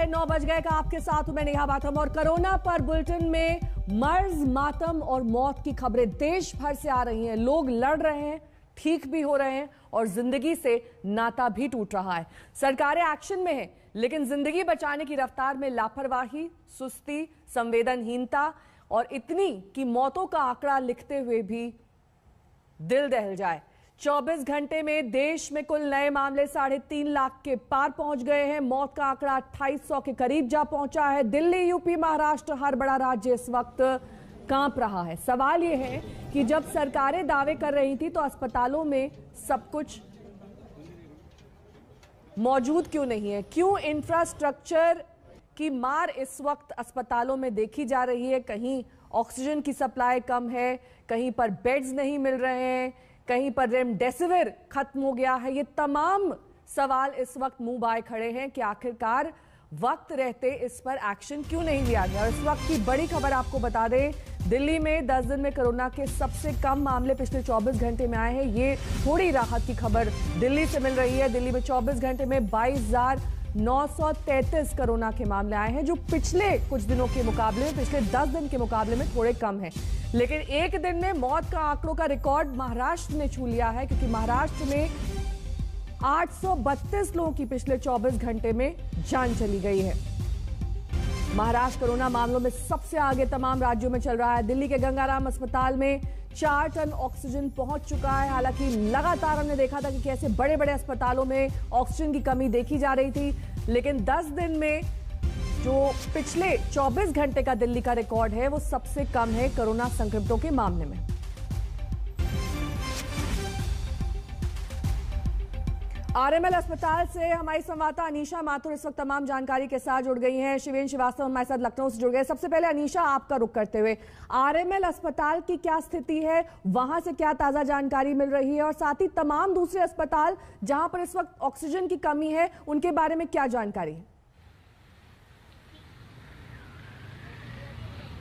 9 बज गए का आपके साथ मैं नेहा बाथम और कोरोना पर बुलेटिन में मर्ज, मातम और मौत की खबरें देश भर से आ रही हैं। लोग लड़ रहे हैं, ठीक भी हो रहे हैं और जिंदगी से नाता भी टूट रहा है। सरकारें एक्शन में हैं, लेकिन जिंदगी बचाने की रफ्तार में लापरवाही, सुस्ती, संवेदनहीनता और इतनी कि मौतों का आंकड़ा लिखते हुए भी दिल दहल जाए। 24 घंटे में देश में कुल नए मामले 3.5 लाख के पार पहुंच गए हैं। मौत का आंकड़ा 2800 के करीब जा पहुंचा है। दिल्ली, यूपी, महाराष्ट्र, हर बड़ा राज्य इस वक्त कांप रहा है। सवाल यह है कि जब सरकारें दावे कर रही थी तो अस्पतालों में सब कुछ मौजूद क्यों नहीं है? क्यों इंफ्रास्ट्रक्चर की मार इस वक्त अस्पतालों में देखी जा रही है? कहीं ऑक्सीजन की सप्लाई कम है, कहीं पर बेड्स नहीं मिल रहे हैं, कहीं पर रेमडेसिविर खत्म हो गया है। ये तमाम सवाल इस वक्त मुंह बाए खड़े हैं कि आखिरकार वक्त रहते इस पर एक्शन क्यों नहीं लिया गया। और इस वक्त की बड़ी खबर आपको बता दें, दिल्ली में 10 दिन में कोरोना के सबसे कम मामले पिछले 24 घंटे में आए हैं। ये थोड़ी राहत की खबर दिल्ली से मिल रही है। दिल्ली में 24 घंटे में 22,933 कोरोना के मामले आए हैं, जो पिछले कुछ दिनों के मुकाबले में, पिछले 10 दिन के मुकाबले में थोड़े कम हैं। लेकिन एक दिन में मौत का आंकड़ों का रिकॉर्ड महाराष्ट्र ने छू लिया है, क्योंकि महाराष्ट्र में 832 लोगों की पिछले 24 घंटे में जान चली गई है। महाराष्ट्र कोरोना मामलों में सबसे आगे तमाम राज्यों में चल रहा है। दिल्ली के गंगाराम अस्पताल में 4 टन ऑक्सीजन पहुंच चुका है। हालांकि लगातार हमने देखा था कि कैसे बड़े बड़े अस्पतालों में ऑक्सीजन की कमी देखी जा रही थी, लेकिन 10 दिन में जो पिछले 24 घंटे का दिल्ली का रिकॉर्ड है, वो सबसे कम है कोरोना संक्रमितों के मामले में। आरएमएल अस्पताल से हमारी संवाददाता अनीशा माथुर इस वक्त तमाम जानकारी के साथ जुड़ गई हैं। शिवेन श्रीवास्तव हमारे साथ लखनऊ से जुड़ गए। सबसे पहले अनीशा, आपका रुख करते हुए आरएमएल अस्पताल की क्या स्थिति है, वहां से क्या ताजा जानकारी मिल रही है, और साथ ही तमाम दूसरे अस्पताल जहां पर इस वक्त ऑक्सीजन की कमी है, उनके बारे में क्या जानकारी है?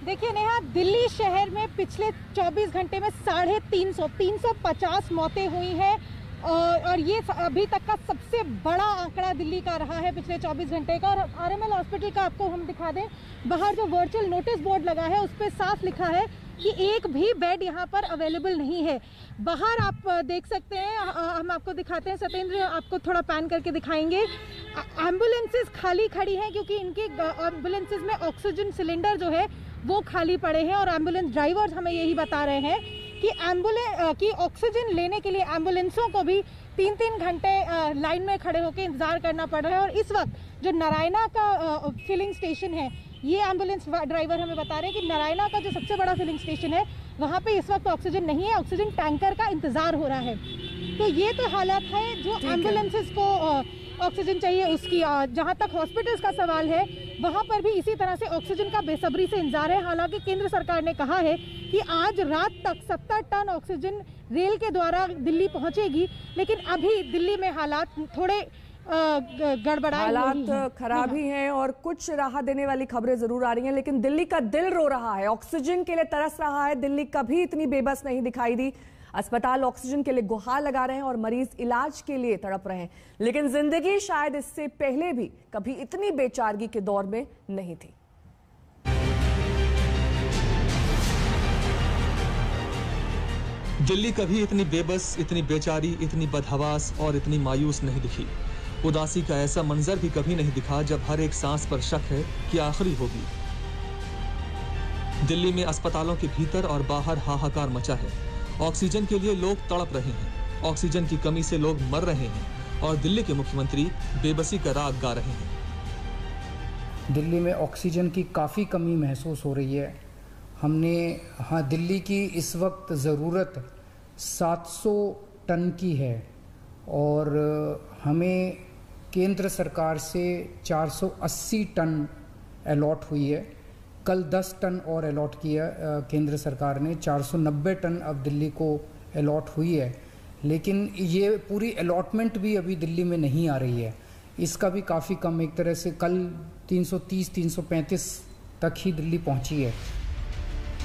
देखिए नेहा, दिल्ली शहर में पिछले 24 घंटे में 350 मौतें हुई हैं और ये अभी तक का सबसे बड़ा आंकड़ा दिल्ली का रहा है पिछले 24 घंटे का। और आरएमएल हॉस्पिटल का आपको हम दिखा दें, बाहर जो वर्चुअल नोटिस बोर्ड लगा है उस पर साफ लिखा है कि एक भी बेड यहाँ पर अवेलेबल नहीं है। बाहर आप देख सकते हैं, हम आपको दिखाते हैं, सत्येंद्र आपको थोड़ा पैन करके दिखाएंगे। एम्बुलेंसेज खाली खड़ी हैं क्योंकि इनके एम्बुलेंसेज में ऑक्सीजन सिलेंडर जो है वो खाली पड़े हैं और एम्बुलेंस ड्राइवर्स हमें यही बता रहे हैं कि ऑक्सीजन लेने के लिए एम्बुलेंसों को भी 3-3 घंटे लाइन में खड़े होकर इंतजार करना पड़ रहा है। और इस वक्त जो नारायणा का फिलिंग स्टेशन है, ये एम्बुलेंस ड्राइवर हमें बता रहे हैं कि नारायणा का जो सबसे बड़ा फिलिंग स्टेशन है, वहाँ पे इस वक्त ऑक्सीजन नहीं है, ऑक्सीजन टैंकर का इंतजार हो रहा है। तो ये तो हालत है जो एम्बुलेंसेज को ऑक्सीजन चाहिए उसकी। जहाँ तक हॉस्पिटल्स का सवाल है, वहाँ पर भी इसी तरह से ऑक्सीजन का बेसब्री से इंतजार है। हालांकि केंद्र सरकार ने कहा है कि आज रात तक 70 टन ऑक्सीजन रेल के द्वारा दिल्ली पहुंचेगी, लेकिन अभी दिल्ली में हालात थोड़े गड़बड़ाए, हालात खराब ही हैं और कुछ राहत देने वाली खबरें जरूर आ रही हैं, लेकिन दिल्ली का दिल रो रहा है, ऑक्सीजन के लिए तरस रहा है। दिल्ली कभी इतनी बेबस नहीं दिखाई दी। अस्पताल ऑक्सीजन के लिए गुहार लगा रहे हैं और मरीज इलाज के लिए तड़प रहे हैं, लेकिन जिंदगी शायद इससे पहले भी कभी इतनी बेचारगी के दौर में नहीं थी। दिल्ली कभी इतनी बेबस, इतनी बेचारी, इतनी बदहवास और इतनी मायूस नहीं दिखी। उदासी का ऐसा मंजर भी कभी नहीं दिखा जब हर एक सांस पर शक है कि आखिरी होगी। दिल्ली में अस्पतालों के भीतर और बाहर हाहाकार मचा है। ऑक्सीजन के लिए लोग तड़प रहे हैं, ऑक्सीजन की कमी से लोग मर रहे हैं और दिल्ली के मुख्यमंत्री बेबसी का राग गा रहे हैं। दिल्ली में ऑक्सीजन की काफ़ी कमी महसूस हो रही है। दिल्ली की इस वक्त ज़रूरत 700 टन की है और हमें केंद्र सरकार से 480 टन अलॉट हुई है। कल 10 टन और अलॉट किया केंद्र सरकार ने, 490 टन अब दिल्ली को अलॉट हुई है। लेकिन ये पूरी अलॉटमेंट भी अभी दिल्ली में नहीं आ रही है, इसका भी काफ़ी कम, एक तरह से कल 330-335 तक ही दिल्ली पहुंची है।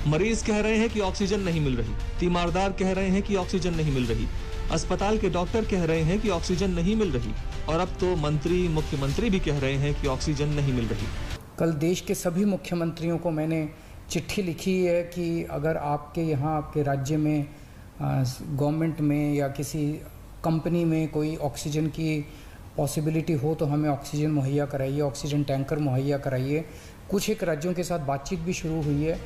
मरीज कह रहे हैं कि ऑक्सीजन नहीं मिल रही, तीमारदार कह रहे हैं कि ऑक्सीजन नहीं मिल रही, अस्पताल के डॉक्टर कह रहे हैं कि ऑक्सीजन नहीं मिल रही और अब तो मंत्री मुख्यमंत्री भी कह रहे हैं कि ऑक्सीजन नहीं मिल रही। कल देश के सभी मुख्यमंत्रियों को मैंने चिट्ठी लिखी है कि अगर आपके यहाँ आपके राज्य में गवर्नमेंट में या किसी कंपनी में कोई ऑक्सीजन की पॉसिबिलिटी हो तो हमें ऑक्सीजन मुहैया कराइए, ऑक्सीजन टैंकर मुहैया कराइए। कुछ एक राज्यों के साथ बातचीत भी शुरू हुई है।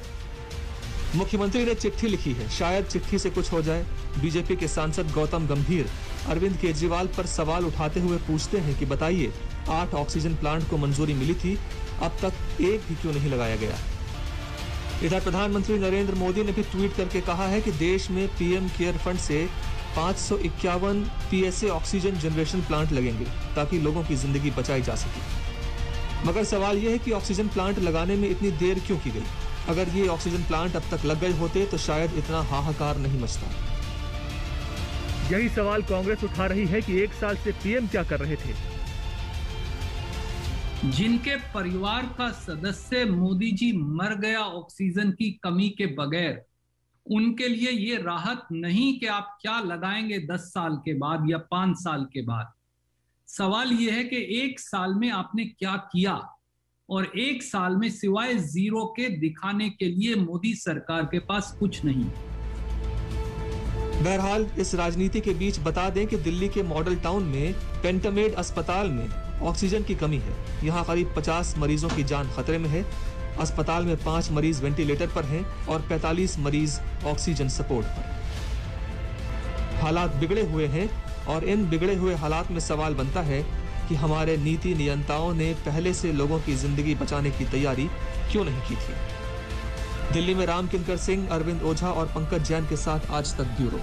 मुख्यमंत्री ने चिट्ठी लिखी है, शायद चिट्ठी से कुछ हो जाए। बीजेपी के सांसद गौतम गंभीर अरविंद केजरीवाल पर सवाल उठाते हुए पूछते हैं कि बताइए 8 ऑक्सीजन प्लांट को मंजूरी मिली थी, अब तक एक भी क्यों नहीं लगाया गया। इधर प्रधानमंत्री नरेंद्र मोदी ने भी ट्वीट करके कहा है कि देश में पीएम केयर फंड से 551 पीएसए ऑक्सीजन जनरेशन प्लांट लगेंगे ताकि लोगों की जिंदगी बचाई जा सके। मगर सवाल यह है कि ऑक्सीजन प्लांट लगाने में इतनी देर क्यों की गई। अगर ये ऑक्सीजन प्लांट अब तक लग गए होते तो शायद इतना हाहाकार नहीं मचता। यही सवाल कांग्रेस उठा रही है कि 1 साल से पीएम क्या कर रहे थे। जिनके परिवार का सदस्य मोदी जी मर गया ऑक्सीजन की कमी के बगैर, उनके लिए ये राहत नहीं कि आप क्या लगाएंगे 10 साल के बाद या 5 साल के बाद। सवाल यह है कि 1 साल में आपने क्या किया, और 1 साल में सिवाय जीरो के दिखाने के लिए मोदी सरकार के पास कुछ नहीं। बहरहाल इस राजनीति के बीच बता दें कि दिल्ली के मॉडल टाउन में पेंटामेड अस्पताल में ऑक्सीजन की कमी है। यहाँ करीब 50 मरीजों की जान खतरे में है। अस्पताल में 5 मरीज वेंटिलेटर पर हैं और 45 मरीज ऑक्सीजन सपोर्ट पर। हालात बिगड़े हुए हैं और इन बिगड़े हुए हालात में सवाल बनता है कि हमारे नीति नियंताओं ने पहले से लोगों की जिंदगी बचाने की तैयारी क्यों नहीं की थी। दिल्ली में राम किंकर सिंह, अरविंद ओझा और पंकज जैन के साथ आज तक ब्यूरो।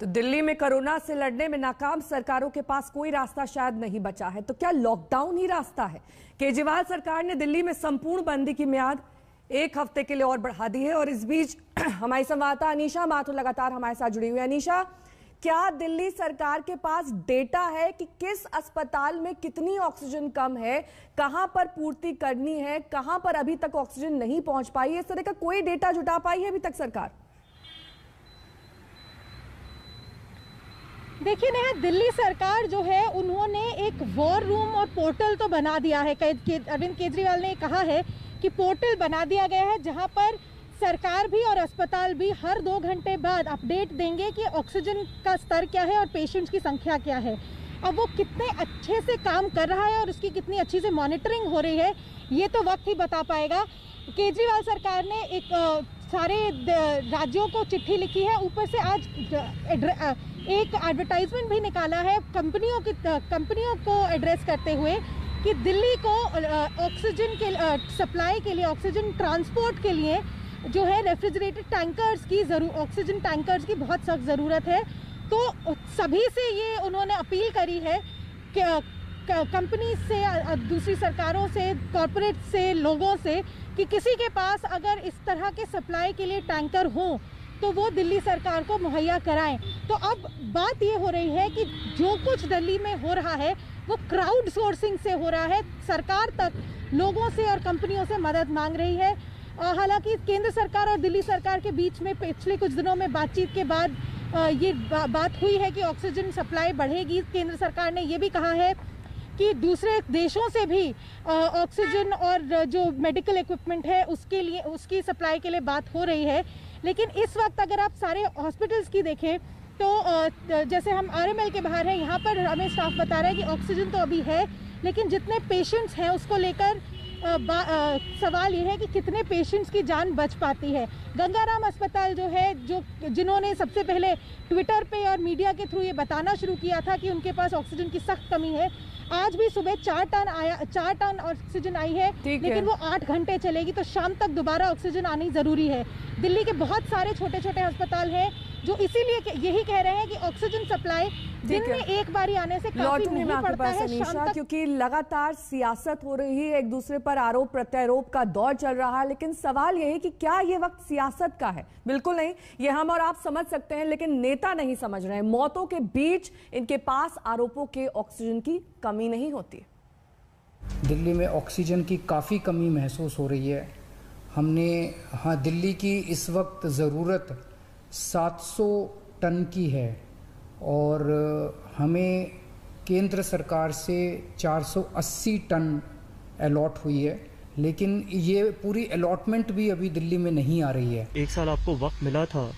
तो दिल्ली में कोरोना से लड़ने में नाकाम सरकारों के पास कोई रास्ता शायद नहीं बचा है, तो क्या लॉकडाउन ही रास्ता है। केजरीवाल सरकार ने दिल्ली में संपूर्ण बंदी की मियाद 1 हफ्ते के लिए और बढ़ा दी है। और इस बीच हमारी संवाददाता अनीशा माथुर लगातार हमारे साथ जुड़ी हुई है। अनीशा, क्या दिल्ली सरकार के पास डेटा है कि किस अस्पताल में कितनी ऑक्सीजन कम है, कहां पर पूर्ति करनी है, कहां पर अभी तक ऑक्सीजन नहीं पहुंच पाई है? इस तरह का कोई डेटा जुटा पाई है अभी तक सरकार? देखिए नेहा, दिल्ली सरकार जो है उन्होंने एक वॉर रूम और पोर्टल तो बना दिया है। अरविंद केजरीवाल ने कहा है कि पोर्टल बना दिया गया है जहां पर सरकार भी और अस्पताल भी हर 2 घंटे बाद अपडेट देंगे कि ऑक्सीजन का स्तर क्या है और पेशेंट्स की संख्या क्या है। अब वो कितने अच्छे से काम कर रहा है और उसकी कितनी अच्छी से मॉनिटरिंग हो रही है, ये तो वक्त ही बता पाएगा। केजरीवाल सरकार ने एक सारे राज्यों को चिट्ठी लिखी है, ऊपर से आज एक एडवर्टाइजमेंट भी निकाला है कंपनियों को एड्रेस करते हुए कि दिल्ली को ऑक्सीजन के सप्लाई के लिए, ऑक्सीजन ट्रांसपोर्ट के लिए जो है रेफ्रिजरेटेड टैंकर्स की ऑक्सीजन टैंकर्स की बहुत सख्त ज़रूरत है। तो सभी से ये उन्होंने अपील करी है कि कंपनी से, दूसरी सरकारों से, कॉरपोरेट से, लोगों से कि किसी के पास अगर इस तरह के सप्लाई के लिए टैंकर हो तो वो दिल्ली सरकार को मुहैया कराएं। तो अब बात ये हो रही है कि जो कुछ दिल्ली में हो रहा है वो क्राउड सोर्सिंग से हो रहा है। सरकार तक लोगों से और कंपनियों से मदद मांग रही है। हालांकि केंद्र सरकार और दिल्ली सरकार के बीच में पिछले कुछ दिनों में बातचीत के बाद ये बात हुई है कि ऑक्सीजन सप्लाई बढ़ेगी। केंद्र सरकार ने ये भी कहा है कि दूसरे देशों से भी ऑक्सीजन और जो मेडिकल इक्विपमेंट है उसके लिए, उसकी सप्लाई के लिए बात हो रही है। लेकिन इस वक्त अगर आप सारे हॉस्पिटल्स की देखें तो जैसे हम आरएमएल के बाहर हैं, यहाँ पर हमें स्टाफ बता रहा है कि ऑक्सीजन तो अभी है, लेकिन जितने पेशेंट्स हैं उसको लेकर सवाल ये है कि कितने पेशेंट्स की जान बच पाती है। गंगाराम अस्पताल जो है, जिन्होंने सबसे पहले ट्विटर पे और मीडिया के थ्रू ये बताना शुरू किया था कि उनके पास ऑक्सीजन की सख्त कमी है, आज भी सुबह 4 टन ऑक्सीजन आई है, लेकिन वो 8 घंटे चलेगी, तो शाम तक दोबारा ऑक्सीजन आनी जरूरी है। दिल्ली के बहुत सारे छोटे छोटे अस्पताल हैं जो इसीलिए यही कह रहे हैं कि ऑक्सीजन सप्लाई दिन में एक बारी आने से काफी नहीं पड़ता है, शाम तक। क्योंकि लगातार सियासत हो रही है, एक दूसरे पर आरोप प्रत्यारोप का दौर चल रहा है, लेकिन सवाल यह है कि क्या ये वक्त सियासत का है? बिल्कुल नहीं, ये हम और आप समझ सकते हैं, लेकिन नेता नहीं समझ रहे हैं। मौतों के बीच इनके पास आरोपों के ऑक्सीजन की कमी नहीं होती। दिल्ली में ऑक्सीजन की काफ़ी कमी महसूस हो रही है। दिल्ली की इस वक्त ज़रूरत 700 टन की है और हमें केंद्र सरकार से 480 टन अलॉट हुई है, लेकिन ये पूरी अलॉटमेंट भी अभी दिल्ली में नहीं आ रही है। एक साल आपको वक्त मिला था,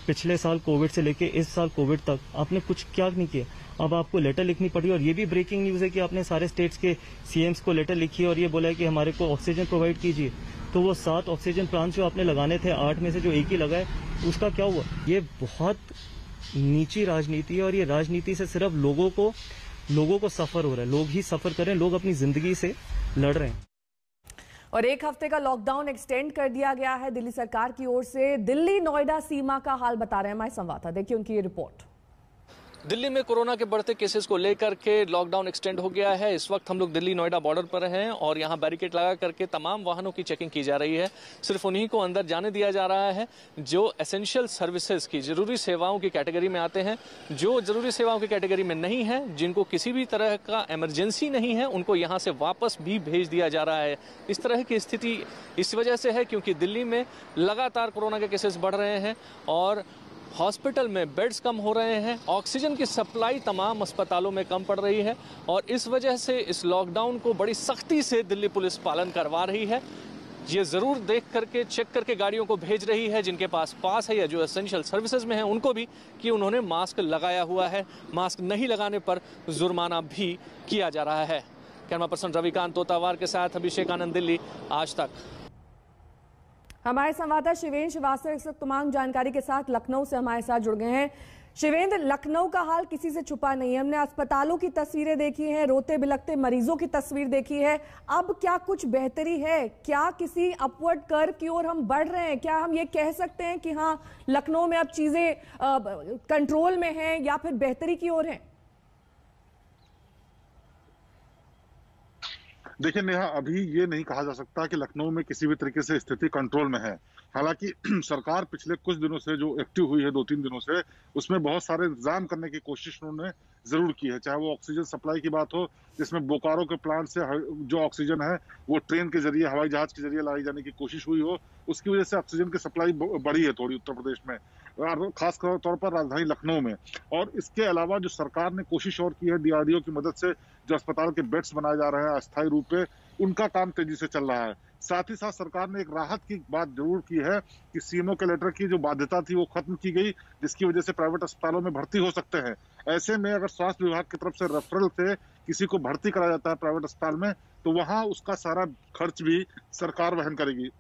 पिछले साल कोविड से लेके इस साल कोविड तक आपने कुछ क्या नहीं किया। अब आपको लेटर लिखनी पड़ी, और ये भी ब्रेकिंग न्यूज़ है कि आपने सारे स्टेट्स के सीएम्स को लेटर लिखी है और ये बोला है कि हमारे को ऑक्सीजन प्रोवाइड कीजिए। तो वो 7 ऑक्सीजन प्लांट जो आपने लगाने थे, 8 में से जो 1 ही लगा है, उसका क्या हुआ? ये बहुत नीची राजनीति है, और ये राजनीति से सिर्फ लोगों को सफर हो रहा है। लोग ही सफर कर रहे हैं, लोग अपनी जिंदगी से लड़ रहे हैं। और 1 हफ्ते का लॉकडाउन एक्सटेंड कर दिया गया है दिल्ली सरकार की ओर से। दिल्ली नोएडा सीमा का हाल बता रहे हैं हमारे संवाददाता, देखिए उनकी ये रिपोर्ट। दिल्ली में कोरोना के बढ़ते केसेस को लेकर के लॉकडाउन एक्सटेंड हो गया है। इस वक्त हम लोग दिल्ली नोएडा बॉर्डर पर हैं और यहाँ बैरिकेड लगा करके तमाम वाहनों की चेकिंग की जा रही है। सिर्फ उन्हीं को अंदर जाने दिया जा रहा है जो एसेंशियल सर्विसेज की, जरूरी सेवाओं की कैटेगरी में आते हैं। जो जरूरी सेवाओं की कैटेगरी में नहीं है, जिनको किसी भी तरह का इमरजेंसी नहीं है, उनको यहाँ से वापस भी भेज दिया जा रहा है। इस तरह की स्थिति इस वजह से है क्योंकि दिल्ली में लगातार कोरोना के केसेस बढ़ रहे हैं और हॉस्पिटल में बेड्स कम हो रहे हैं। ऑक्सीजन की सप्लाई तमाम अस्पतालों में कम पड़ रही है और इस वजह से इस लॉकडाउन को बड़ी सख्ती से दिल्ली पुलिस पालन करवा रही है। ये ज़रूर देख करके, चेक करके गाड़ियों को भेज रही है जिनके पास पास है या जो एसेंशियल सर्विसेज में है उनको भी, कि उन्होंने मास्क लगाया हुआ है। मास्क नहीं लगाने पर जुर्माना भी किया जा रहा है। कैमरा पर्सन रविकांत तोतावार के साथ अभिषेक आनंद, दिल्ली आज तक। हमारे संवाददाता शिवेंद्र श्रीवास्तव इस वक्त तमाम जानकारी के साथ लखनऊ से हमारे साथ जुड़ गए हैं। शिवेंद्र, लखनऊ का हाल किसी से छुपा नहीं है। हमने अस्पतालों की तस्वीरें देखी हैं, रोते बिलखते मरीजों की तस्वीर देखी है। अब क्या कुछ बेहतरी है? क्या किसी अपवर्ड कर्व की ओर हम बढ़ रहे हैं? क्या हम ये कह सकते हैं कि हाँ, लखनऊ में अब चीजें कंट्रोल में हैं या फिर बेहतरी की ओर हैं? देखिए नेहा, अभी ये नहीं कहा जा सकता कि लखनऊ में किसी भी तरीके से स्थिति कंट्रोल में है। हालांकि सरकार पिछले कुछ दिनों से जो एक्टिव हुई है, 2-3 दिनों से, उसमें बहुत सारे इंतजाम करने की कोशिश उन्होंने जरूर की है। चाहे वो ऑक्सीजन सप्लाई की बात हो, जिसमें बोकारो के प्लांट से जो ऑक्सीजन है वो ट्रेन के जरिए, हवाई जहाज के जरिए लाई जाने की कोशिश हुई हो, उसकी वजह से ऑक्सीजन की सप्लाई बढ़ी है थोड़ी उत्तर प्रदेश में, खास तौर पर राजधानी लखनऊ में। और इसके अलावा जो सरकार ने कोशिश और की है डीआरडीओ की मदद से, जो अस्पताल के बेड्स बनाए जा रहे हैं अस्थायी रूप पे, उनका काम तेजी से चल रहा है। साथ ही साथ सरकार ने एक राहत की बात जरूर की है कि सीएमओ के लेटर की जो बाध्यता थी वो खत्म की गई, जिसकी वजह से प्राइवेट अस्पतालों में भर्ती हो सकते हैं। ऐसे में अगर स्वास्थ्य विभाग की तरफ से रेफरल से किसी को भर्ती कराया जाता है प्राइवेट अस्पताल में, तो वहां उसका सारा खर्च भी सरकार वहन करेगी।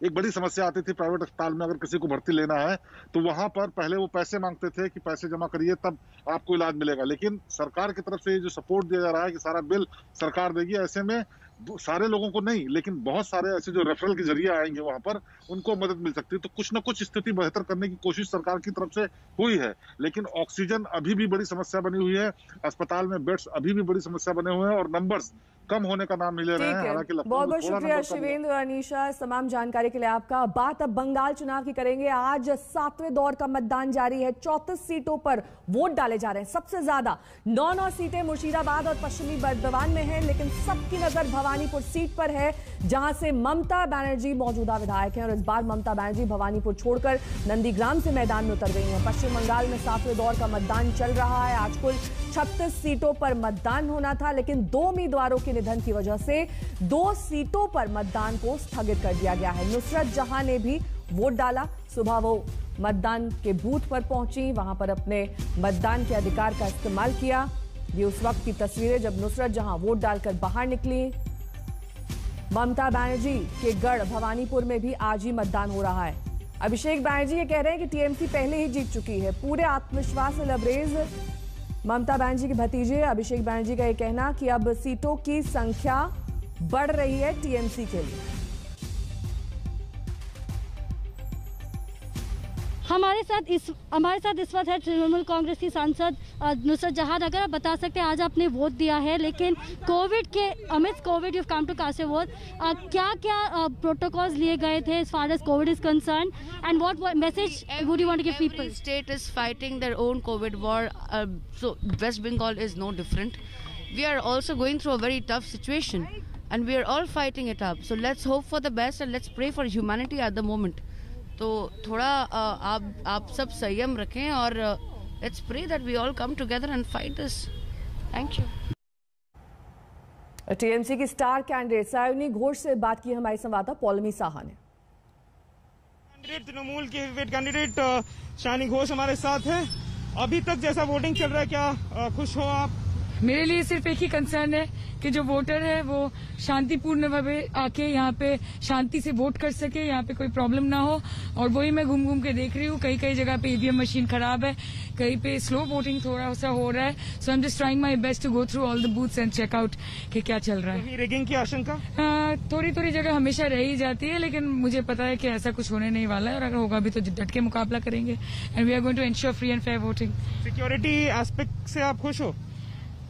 एक बड़ी समस्या आती थी प्राइवेट अस्पताल में, अगर किसी को भर्ती लेना है तो वहां पर पहले वो पैसे मांगते थे कि पैसे जमा करिए तब आपको इलाज मिलेगा, लेकिन सरकार की तरफ से जो सपोर्ट दिया जा रहा है कि सारा बिल सरकार देगी, ऐसे में सारे लोगों को नहीं लेकिन बहुत सारे ऐसे जो रेफरल के जरिए आएंगे वहां पर उनको मदद मिल सकती है। तो कुछ ना कुछ स्थिति बेहतर करने की कोशिश सरकार की तरफ से हुई है, लेकिन ऑक्सीजन अभी भी बड़ी समस्या बनी हुई है। अस्पताल में बेड्स अभी भी बड़ी समस्या बने हुए हैं और नंबर्स कम होने का नाम नहीं ले रहे हैं। हालांकि बहुत बहुत शुक्रिया शिवेंद्र और अनीशा, तमाम जानकारी के लिए आपका। बात अब बंगाल चुनाव की करेंगे। आज 7वें दौर का मतदान जारी है। 34 सीटों पर वोट डाले जा रहे हैं। सबसे ज्यादा 9 सीटें मुर्शिदाबाद और पश्चिमी बर्दवान में हैं, लेकिन सबकी नजर भवानीपुर सीट पर है, जहां से ममता बनर्जी मौजूदा विधायक हैं और इस बार ममता बनर्जी भवानीपुर छोड़कर नंदीग्राम से मैदान में उतर गई हैं। पश्चिम बंगाल में 7वें दौर का मतदान चल रहा है। आज कुल 36 सीटों पर मतदान होना था, लेकिन 2 उम्मीदवारों के निधन की वजह से 2 सीटों पर मतदान को स्थगित कर दिया गया है। नुसरत जहां ने भी वोट डाला। सुबह वो मतदान के बूथ पर पहुंची, वहां पर अपने मतदान के अधिकार का इस्तेमाल किया। ये उस वक्त की तस्वीरें जब नुसरत जहां वोट डालकर बाहर निकली। ममता बनर्जी के गढ़ भवानीपुर में भी आज ही मतदान हो रहा है। अभिषेक बनर्जी ये कह रहे हैं कि टीएमसी पहले ही जीत चुकी है। पूरे आत्मविश्वास से लबरेज ममता बनर्जी के भतीजे अभिषेक बनर्जी का यह कहना कि अब सीटों की संख्या बढ़ रही है टीएमसी के लिए। हमारे साथ इस वक्त है तृणमूल कांग्रेस की सांसद नुसरत जहां। अगर आप बता सकते हैं, आज आपने वोट दिया है, लेकिन कोविड के Amit covid you come to cast vote, क्या क्या प्रोटोकॉल्स लिए गए थे as far as COVID is concerned, and what message would you want to give people? Every state is fighting their own COVID war, so West Bengal is no different. We are also going through a very tough situation, and we are all fighting it up. So let's hope for the best and let's pray for humanity at the moment. तो थोड़ा आप सब संयम रखें और let's pray that we all come together and fight this. Thank you. TMC की star candidate Sayoni Ghosh से बात की हमारी संवाददाता पौलमी साहा ने। तृणमूल के कैंडिडेट सायोनी घोष हमारे साथ हैं। अभी तक जैसा वोटिंग चल रहा है, क्या खुश हो आप? मेरे लिए सिर्फ एक ही कंसर्न है कि जो वोटर है वो शांतिपूर्ण भावे आके यहाँ पे शांति से वोट कर सके, यहाँ पे कोई प्रॉब्लम ना हो। और वही मैं घूम घूम के देख रही हूँ, कई कई जगह पे ईवीएम मशीन खराब है, कहीं पे स्लो वोटिंग थोड़ा सा हो रहा है। So I am just trying my best to go through all the booths and check out कि क्या चल रहा है। रेगिंग की आशंका थोड़ी थोड़ी जगह हमेशा रह ही जाती है, लेकिन मुझे पता है कि ऐसा कुछ होने नहीं वाला है, और अगर होगा भी तो डट के मुकाबला करेंगे। And we are going to ensure free and fair voting. Security aspect से आप खुश हो?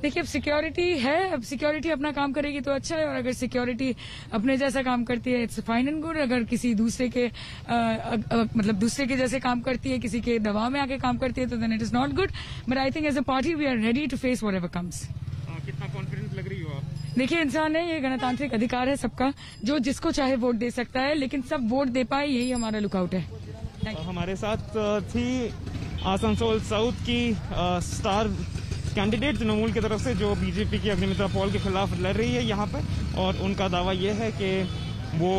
देखिए, अब सिक्योरिटी है, अब सिक्योरिटी अपना काम करेगी तो अच्छा है, और अगर सिक्योरिटी अपने जैसा काम करती है इट्स फाइन एंड गुड। अगर किसी दूसरे के मतलब दूसरे के जैसे काम करती है, किसी के दबाव में आके काम करती है, तो then it is not good. But I think as a party we are ready to face whatever comes. कितना कॉन्फिडेंट लग रही हो आप? देखिए, इंसान है, ये गणतांत्रिक अधिकार है सबका, जो जिसको चाहे वोट दे सकता है, लेकिन सब वोट दे पाए यही हमारा लुकआउट है। हमारे साथ थी आसनसोल साउथ की स्टार कैंडिडेट तृणमूल की तरफ से, जो बीजेपी की अग्निमित्रा पॉल के खिलाफ लड़ रही है यहाँ पे, और उनका दावा यह है कि वो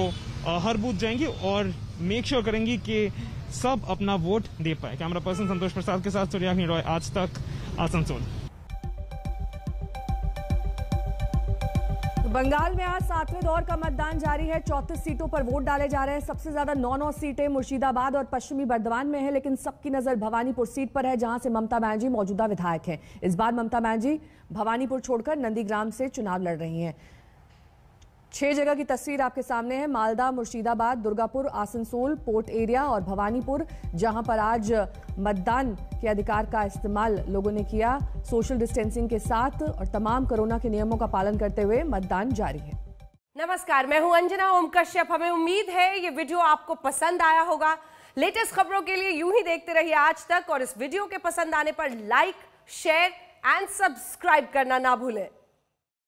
हर बूथ जाएंगी और मेक श्योर करेंगी कि सब अपना वोट दे पाए। कैमरा पर्सन संतोष प्रसाद के साथ सूर्याग्नि रॉय, आज तक, आसनसोल। बंगाल में आज 7वें दौर का मतदान जारी है। 34 सीटों पर वोट डाले जा रहे हैं। सबसे ज्यादा 9 सीटें मुर्शिदाबाद और पश्चिमी बर्दवान में है, लेकिन सबकी नजर भवानीपुर सीट पर है, जहां से ममता बनर्जी मौजूदा विधायक हैं। इस बार ममता बनर्जी भवानीपुर छोड़कर नंदीग्राम से चुनाव लड़ रही हैं। 6 जगह की तस्वीर आपके सामने है: मालदा, मुर्शिदाबाद, दुर्गापुर, आसनसोल, पोर्ट एरिया और भवानीपुर, जहां पर आज मतदान के अधिकार का इस्तेमाल लोगों ने किया सोशल डिस्टेंसिंग के साथ, और तमाम कोरोना के नियमों का पालन करते हुए मतदान जारी है। नमस्कार, मैं हूं अंजना ओम कश्यप। हमें उम्मीद है ये वीडियो आपको पसंद आया होगा। लेटेस्ट खबरों के लिए यूं ही देखते रहिए आज तक, और इस वीडियो के पसंद आने पर लाइक, शेयर एंड सब्सक्राइब करना ना भूलें।